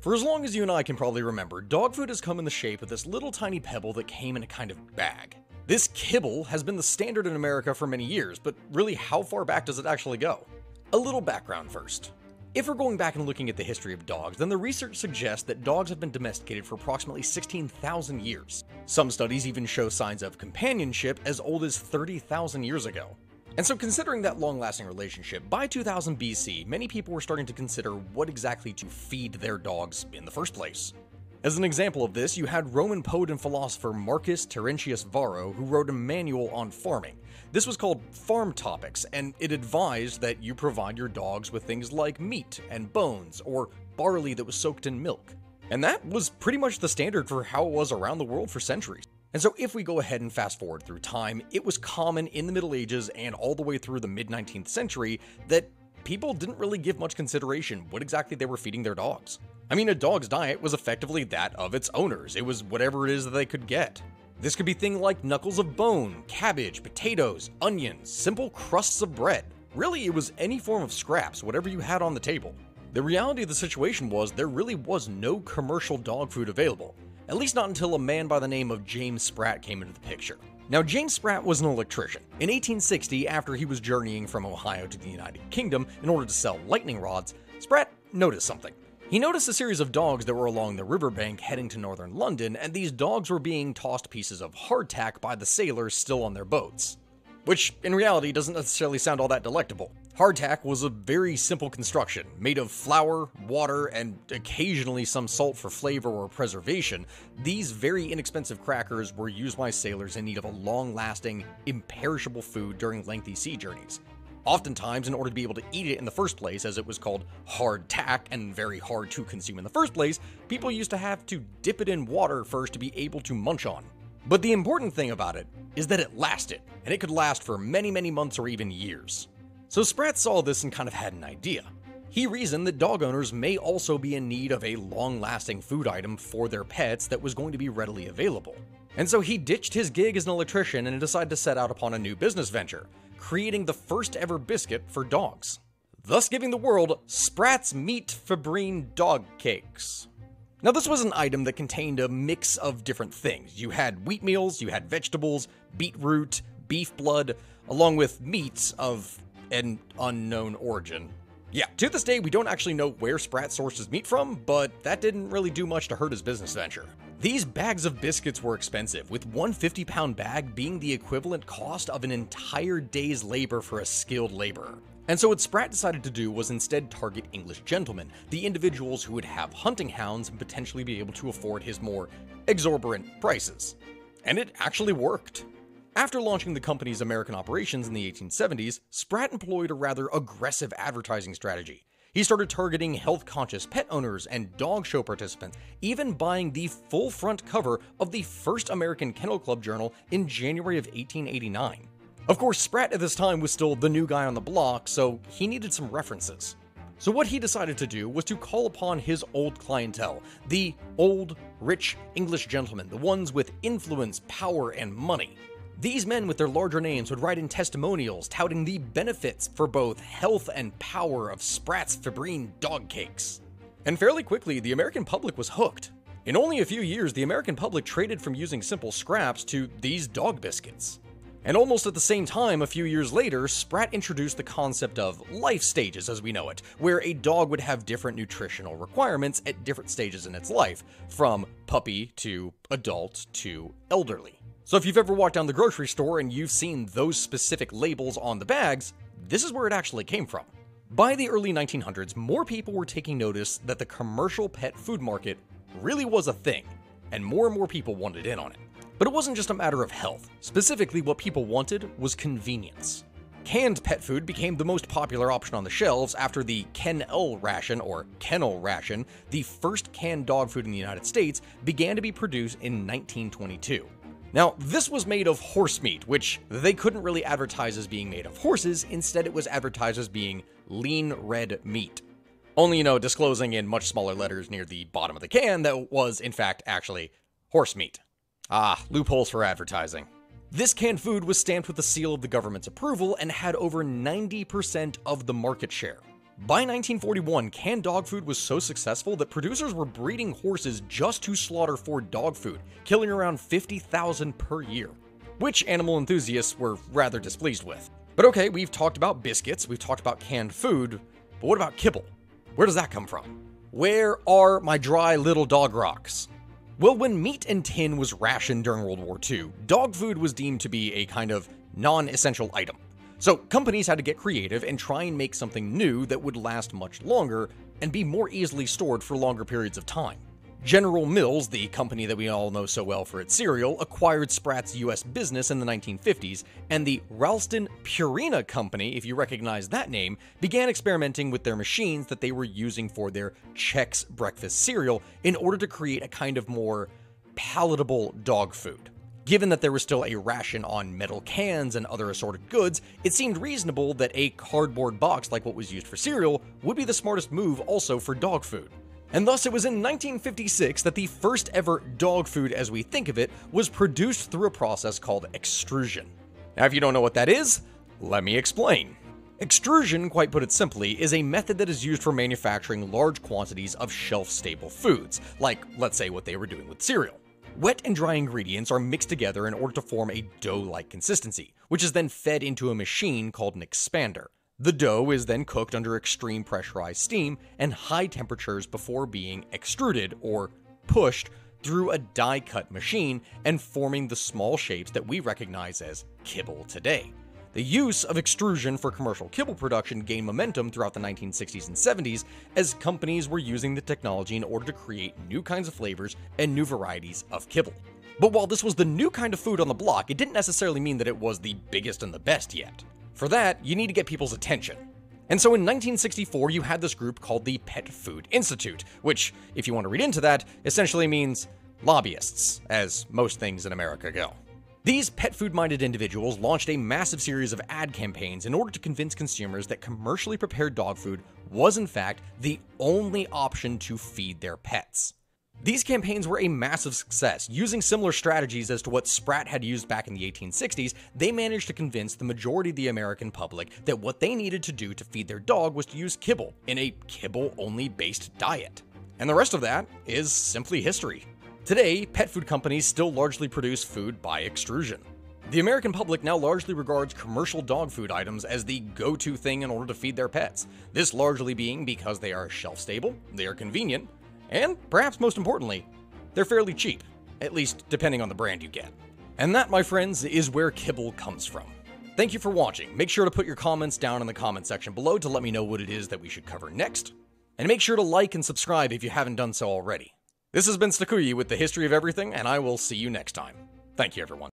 For as long as you and I can probably remember, dog food has come in the shape of this little tiny pebble that came in a kind of bag. This kibble has been the standard in America for many years, but really how far back does it actually go? A little background first. If we're going back and looking at the history of dogs, then the research suggests that dogs have been domesticated for approximately 16,000 years. Some studies even show signs of companionship as old as 30,000 years ago. And so considering that long-lasting relationship, by 2000 BC, many people were starting to consider what exactly to feed their dogs in the first place. As an example of this, you had Roman poet and philosopher Marcus Terentius Varro, who wrote a manual on farming. This was called Farm Topics, and it advised that you provide your dogs with things like meat and bones, or barley that was soaked in milk. And that was pretty much the standard for how it was around the world for centuries. And so if we go ahead and fast forward through time, it was common in the Middle Ages and all the way through the mid-19th century that people didn't really give much consideration what exactly they were feeding their dogs. I mean, a dog's diet was effectively that of its owners. It was whatever it is that they could get. This could be things like knuckles of bone, cabbage, potatoes, onions, simple crusts of bread. Really, it was any form of scraps, whatever you had on the table. The reality of the situation was there really was no commercial dog food available. At least not until a man by the name of James Spratt came into the picture. Now, James Spratt was an electrician. In 1860, after he was journeying from Ohio to the United Kingdom in order to sell lightning rods, Spratt noticed something. He noticed a series of dogs that were along the riverbank heading to northern London, and these dogs were being tossed pieces of hardtack by the sailors still on their boats. Which, in reality, doesn't necessarily sound all that delectable. Hardtack was a very simple construction, made of flour, water, and occasionally some salt for flavor or preservation. These very inexpensive crackers were used by sailors in need of a long-lasting, imperishable food during lengthy sea journeys. Oftentimes, in order to be able to eat it in the first place, as it was called hardtack and very hard to consume in the first place, people used to have to dip it in water first to be able to munch on. But the important thing about it is that it lasted, and it could last for many, many months or even years. So Spratt saw this and kind of had an idea. He reasoned that dog owners may also be in need of a long-lasting food item for their pets that was going to be readily available. And so he ditched his gig as an electrician and decided to set out upon a new business venture, creating the first ever biscuit for dogs, thus giving the world Spratt's Meat Fabrine Dog Cakes. Now, this was an item that contained a mix of different things. You had wheat meals, you had vegetables, beetroot, beef blood, along with meats of an unknown origin. Yeah, to this day, we don't actually know where Spratt sourced his meat from, but that didn't really do much to hurt his business venture. These bags of biscuits were expensive, with one 50-pound bag being the equivalent cost of an entire day's labor for a skilled laborer. And so what Spratt decided to do was instead target English gentlemen, the individuals who would have hunting hounds and potentially be able to afford his more exorbitant prices. And it actually worked. After launching the company's American operations in the 1870s, Spratt employed a rather aggressive advertising strategy. He started targeting health-conscious pet owners and dog show participants, even buying the full front cover of the first American Kennel Club journal in January of 1889. Of course, Spratt at this time was still the new guy on the block, so he needed some references. So what he decided to do was to call upon his old clientele, the old, rich English gentlemen, the ones with influence, power, and money. These men with their larger names would write in testimonials touting the benefits for both health and power of Spratt's Fabrine dog cakes. And fairly quickly, the American public was hooked. In only a few years, the American public traded from using simple scraps to these dog biscuits. And almost at the same time, a few years later, Spratt introduced the concept of life stages as we know it, where a dog would have different nutritional requirements at different stages in its life, from puppy to adult to elderly. So if you've ever walked down the grocery store and you've seen those specific labels on the bags, this is where it actually came from. By the early 1900s, more people were taking notice that the commercial pet food market really was a thing, and more people wanted in on it. But it wasn't just a matter of health. Specifically, what people wanted was convenience. Canned pet food became the most popular option on the shelves after the Ken-L ration, or kennel ration, the first canned dog food in the United States, began to be produced in 1922. Now, this was made of horse meat, which they couldn't really advertise as being made of horses. Instead, it was advertised as being lean red meat. Only, disclosing in much smaller letters near the bottom of the can that it was, in fact, actually horse meat. Ah, loopholes for advertising. This canned food was stamped with the seal of the government's approval and had over 90% of the market share. By 1941, canned dog food was so successful that producers were breeding horses just to slaughter for dog food, killing around 50,000 per year, which animal enthusiasts were rather displeased with. But okay, we've talked about biscuits, we've talked about canned food, but what about kibble? Where does that come from? Where are my dry little dog rocks? Well, when meat and tin was rationed during World War II, dog food was deemed to be a kind of non-essential item. So companies had to get creative and try and make something new that would last much longer and be more easily stored for longer periods of time. General Mills, the company that we all know so well for its cereal, acquired Spratt's US business in the 1950s, and the Ralston Purina Company, if you recognize that name, began experimenting with their machines that they were using for their Chex breakfast cereal in order to create a kind of more palatable dog food. Given that there was still a ration on metal cans and other assorted goods, it seemed reasonable that a cardboard box like what was used for cereal would be the smartest move also for dog food. And thus it was in 1956 that the first ever dog food as we think of it was produced through a process called extrusion. Now if you don't know what that is, let me explain. Extrusion, quite put it simply, is a method that is used for manufacturing large quantities of shelf-stable foods, like let's say what they were doing with cereal. Wet and dry ingredients are mixed together in order to form a dough-like consistency, which is then fed into a machine called an expander. The dough is then cooked under extreme pressurized steam and high temperatures before being extruded, or pushed, through a die-cut machine and forming the small shapes that we recognize as kibble today. The use of extrusion for commercial kibble production gained momentum throughout the 1960s and 70s as companies were using the technology in order to create new kinds of flavors and new varieties of kibble. But while this was the new kind of food on the block, it didn't necessarily mean that it was the biggest and the best yet. For that, you need to get people's attention. And so in 1964, you had this group called the Pet Food Institute, which, if you want to read into that, essentially means lobbyists, as most things in America go. These pet food-minded individuals launched a massive series of ad campaigns in order to convince consumers that commercially prepared dog food was in fact the only option to feed their pets. These campaigns were a massive success. Using similar strategies as to what Spratt had used back in the 1860s, they managed to convince the majority of the American public that what they needed to do to feed their dog was to use kibble in a kibble-only based diet. And the rest of that is simply history. Today, pet food companies still largely produce food by extrusion. The American public now largely regards commercial dog food items as the go-to thing in order to feed their pets, this largely being because they are shelf-stable, they are convenient, and perhaps most importantly, they're fairly cheap, at least depending on the brand you get. And that, my friends, is where kibble comes from. Thank you for watching. Make sure to put your comments down in the comment section below to let me know what it is that we should cover next. And make sure to like and subscribe if you haven't done so already. This has been Stakuyi with the History of Everything, and I will see you next time. Thank you, everyone.